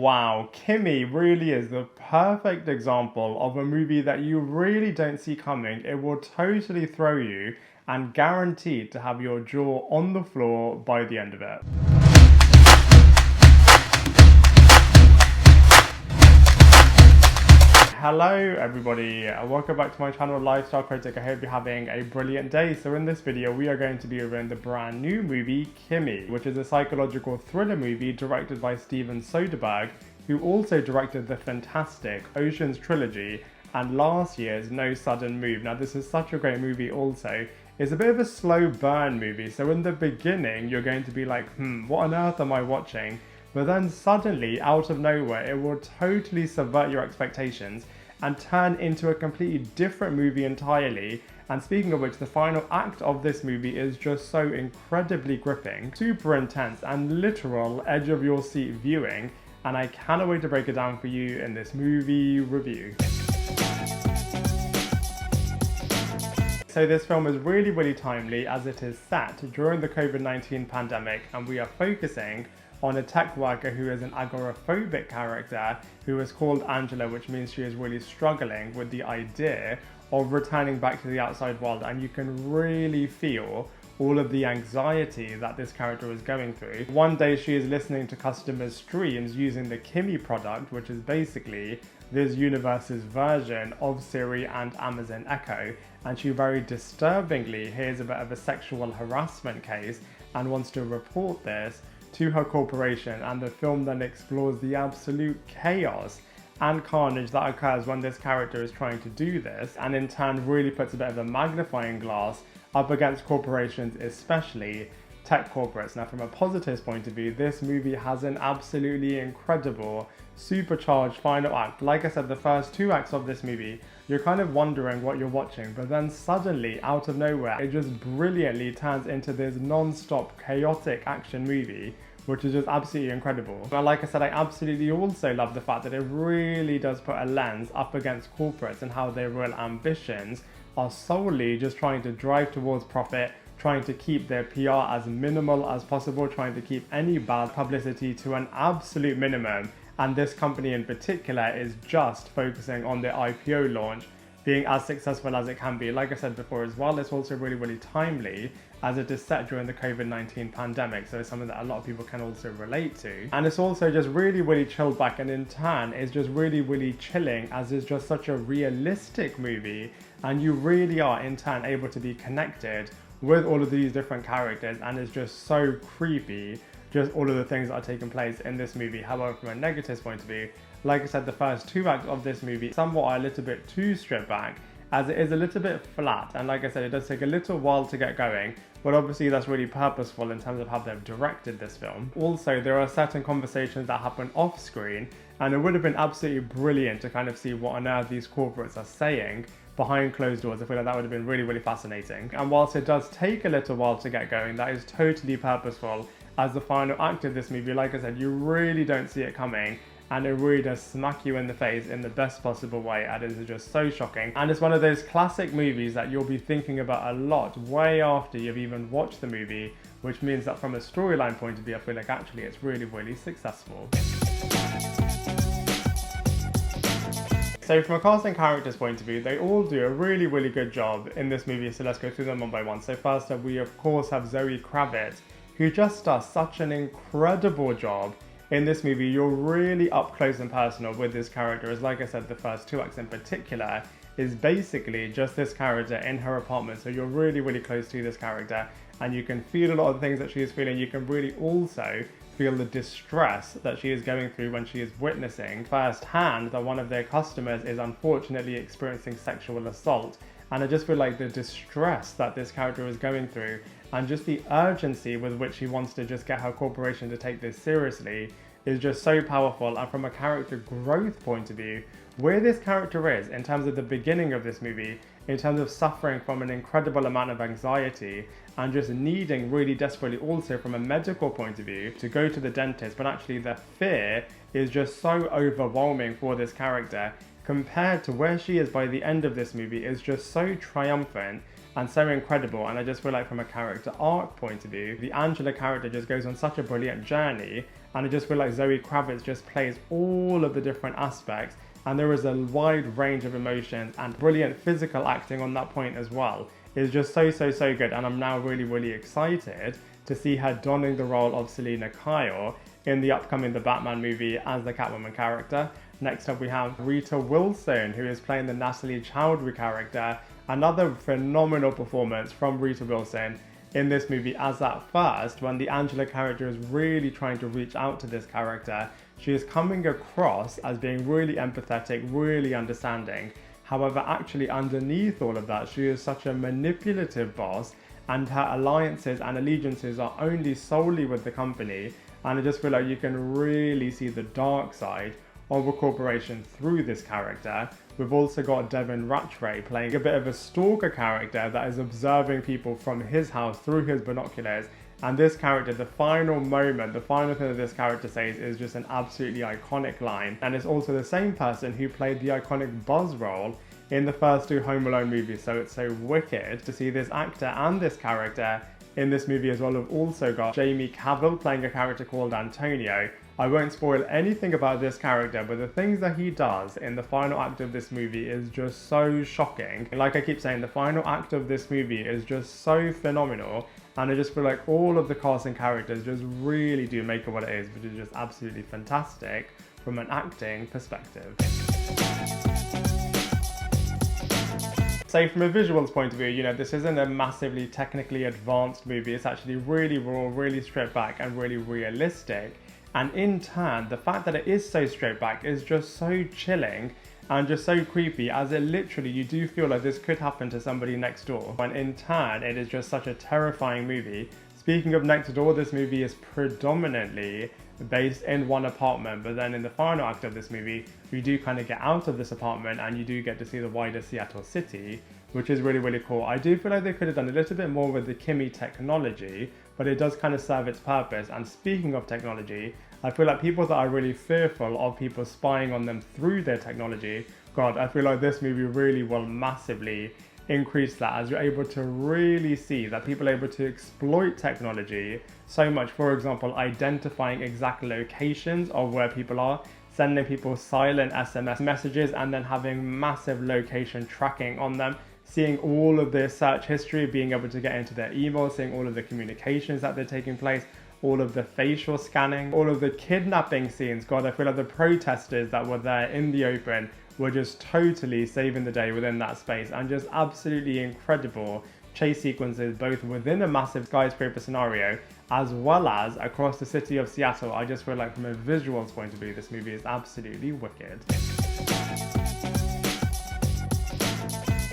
Wow, Kimi really is the perfect example of a movie that you really don't see coming. It will totally throw you and guaranteed to have your jaw on the floor by the end of it. Hello everybody, welcome back to my channel Lifestyle Critic. I hope you're having a brilliant day. So in this video we are going to be reviewing the brand new movie Kimi, which is a psychological thriller movie directed by Steven Soderbergh, who also directed the fantastic Ocean's trilogy and last year's No Sudden Move. Now this is such a great movie also. It's a bit of a slow burn movie, so in the beginning you're going to be like, what on earth am I watching? But then suddenly, out of nowhere, it will totally subvert your expectations and turn into a completely different movie entirely. And speaking of which, the final act of this movie is just so incredibly gripping, super intense and literal edge of your seat viewing. And I cannot wait to break it down for you in this movie review. So this film is really timely as it is set during the COVID-19 pandemic, and we are focusing on a tech worker who is an agoraphobic character who is called Angela, which means she is really struggling with the idea of returning back to the outside world, and you can really feel all of the anxiety that this character is going through. One day she is listening to customers' streams using the Kimi product, which is basically this universe's version of Siri and Amazon Echo, and she very disturbingly hears a bit of a sexual harassment case and wants to report this to her corporation, and the film then explores the absolute chaos and carnage that occurs when this character is trying to do this, and in turn really puts a bit of a magnifying glass up against corporations, especially tech corporates. Now from a positives point of view, this movie has an absolutely incredible supercharged final act. Like I said, the first two acts of this movie, you're kind of wondering what you're watching, but then suddenly out of nowhere it just brilliantly turns into this non-stop chaotic action movie, which is just absolutely incredible. But like I said, I absolutely also love the fact that it really does put a lens up against corporates and how their real ambitions are solely just trying to drive towards profit, trying to keep their PR as minimal as possible, trying to keep any bad publicity to an absolute minimum. And this company in particular is just focusing on their IPO launch being as successful as it can be. Like I said before as well, it's also really timely as it is set during the COVID-19 pandemic, so it's something that a lot of people can also relate to. And it's also just really chilled back, and in turn it's just really chilling as it's just such a realistic movie, and you really are in turn able to be connected with all of these different characters, and it's just so creepy, just all of the things that are taking place in this movie. However, from a negatives point of view, like I said, the first two acts of this movie somewhat are a little bit too stripped back, as it is a little bit flat, and like I said, it does take a little while to get going, but obviously that's really purposeful in terms of how they've directed this film. Also, there are certain conversations that happen off screen, and it would have been absolutely brilliant to kind of see what on earth these corporates are saying behind closed doors. I feel like that would have been really fascinating. And whilst it does take a little while to get going, that is totally purposeful, as the final act of this movie, like I said, you really don't see it coming, and it really does smack you in the face in the best possible way, and it is just so shocking. And it's one of those classic movies that you'll be thinking about a lot way after you've even watched the movie, which means that from a storyline point of view, I feel like actually it's really successful. So from a cast and characters point of view, they all do a really good job in this movie, so let's go through them one by one. So first up, we of course have Zoë Kravitz, who just does such an incredible job in this movie. You're really up close and personal with this character, as like I said, the first two acts in particular is basically just this character in her apartment, so you're really close to this character, and you can feel a lot of the things that she is feeling. You can really also feel the distress that she is going through when she is witnessing firsthand that one of their customers is unfortunately experiencing sexual assault. And I just feel like the distress that this character is going through, and just the urgency with which she wants to just get her corporation to take this seriously, is just so powerful. And from a character growth point of view, where this character is in terms of the beginning of this movie, in terms of suffering from an incredible amount of anxiety and just needing really desperately also from a medical point of view to go to the dentist, but actually the fear is just so overwhelming for this character, compared to where she is by the end of this movie is just so triumphant and so incredible. And I just feel like from a character arc point of view, the Angela character just goes on such a brilliant journey, And I just feel like Zoë Kravitz just plays all of the different aspects, and there is a wide range of emotions and brilliant physical acting on that point as well. It's just so good, and I'm now really excited to see her donning the role of Selina Kyle in the upcoming The Batman movie as the Catwoman character. Next up we have Rita Wilson, who is playing the Natalie Chowdhury character. Another phenomenal performance from Rita Wilson in this movie, as at first, when the Angela character is really trying to reach out to this character, she is coming across as being really empathetic, really understanding. However, actually underneath all of that, she is such a manipulative boss, and her alliances and allegiances are only solely with the company. And I just feel like you can really see the dark side of a corporation through this character. We've also got Devin Ratray playing a bit of a stalker character that is observing people from his house through his binoculars. And this character, the final moment, the final thing that this character says is just an absolutely iconic line. And it's also the same person who played the iconic Buzz role in the first two Home Alone movies. So it's so wicked to see this actor and this character in this movie as well. We've also got Jamie Cavill playing a character called Antonio. I won't spoil anything about this character, but the things that he does in the final act of this movie is just so shocking. Like I keep saying, the final act of this movie is just so phenomenal, and I just feel like all of the cast and characters just really do make it what it is, which is just absolutely fantastic from an acting perspective. So from a visuals point of view, you know, this isn't a massively technically advanced movie. It's actually really raw, really stripped back, and really realistic. And in turn, the fact that it is so stripped back is just so chilling and just so creepy, as it literally, you do feel like this could happen to somebody next door. And in turn, it is just such a terrifying movie. Speaking of next door, this movie is predominantly based in one apartment, but then in the final act of this movie, we do kind of get out of this apartment and you do get to see the wider Seattle city, which is really cool. I do feel like they could have done a little bit more with the Kimi technology, but it does kind of serve its purpose. And speaking of technology, I feel like people that are really fearful of people spying on them through their technology, God, I feel like this movie really will massively increase that, as you're able to really see that people are able to exploit technology so much. For example, identifying exact locations of where people are, sending people silent SMS messages, and then having massive location tracking on them, seeing all of their search history, being able to get into their emails, seeing all of the communications that they're taking place, all of the facial scanning, all of the kidnapping scenes. God, I feel like the protesters that were there in the open were just totally saving the day within that space, and just absolutely incredible chase sequences, both within a massive skyscraper scenario as well as across the city of Seattle. I just feel like from a visuals point of view, this movie is absolutely wicked.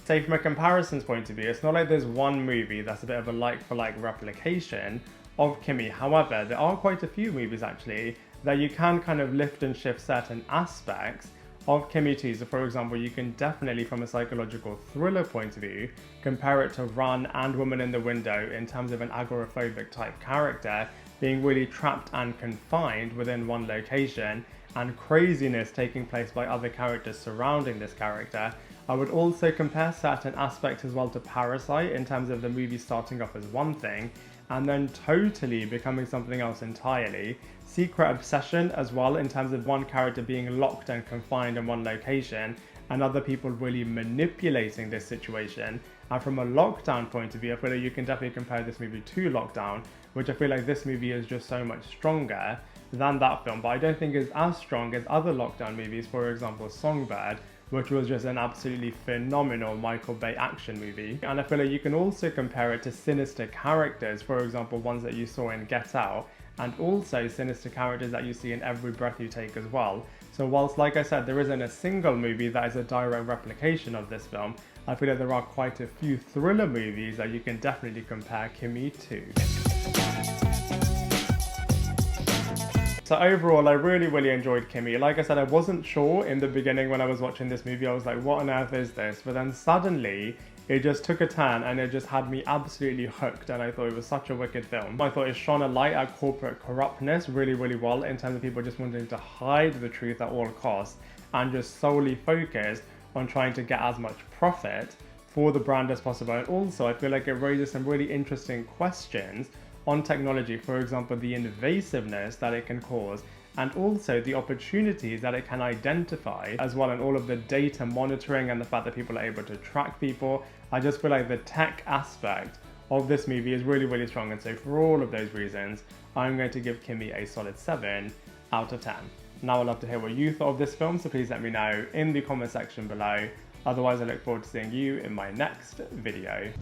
Say from a comparisons point of view, it's not like there's one movie that's a bit of a like-for-like replication of Kimi. However, there are quite a few movies actually that you can kind of lift and shift certain aspects of Kimi too. So for example, you can definitely, from a psychological thriller point of view, compare it to Run and Woman in the Window in terms of an agoraphobic type character being really trapped and confined within one location, and craziness taking place by other characters surrounding this character. I would also compare certain aspects as well to Parasite in terms of the movie starting off as one thing and then totally becoming something else entirely. Secret Obsession as well, in terms of one character being locked and confined in one location and other people really manipulating this situation. And from a Lockdown point of view, I feel like you can definitely compare this movie to Lockdown, which I feel like this movie is just so much stronger than that film, but I don't think it's as strong as other Lockdown movies, for example Songbird, which was just an absolutely phenomenal Michael Bay action movie. And I feel like you can also compare it to sinister characters, for example ones that you saw in Get Out, and also sinister characters that you see in Every Breath You Take as well. So whilst, like I said, there isn't a single movie that is a direct replication of this film, I feel like there are quite a few thriller movies that you can definitely compare Kimi to. So overall, I really enjoyed Kimi. Like I said, I wasn't sure in the beginning when I was watching this movie. I was like, what on earth is this? But then suddenly, it just took a turn and it just had me absolutely hooked, and I thought it was such a wicked film. I thought it shone a light at corporate corruptness really well, in terms of people just wanting to hide the truth at all costs and just solely focused on trying to get as much profit for the brand as possible. And also, I feel like it raises some really interesting questions on technology, for example, the invasiveness that it can cause, and also the opportunities that it can identify as well, and all of the data monitoring and the fact that people are able to track people. I just feel like the tech aspect of this movie is really, really strong, and so for all of those reasons, I'm going to give Kimi a solid 7 out of 10. Now I'd love to hear what you thought of this film, so please let me know in the comment section below. Otherwise, I look forward to seeing you in my next video.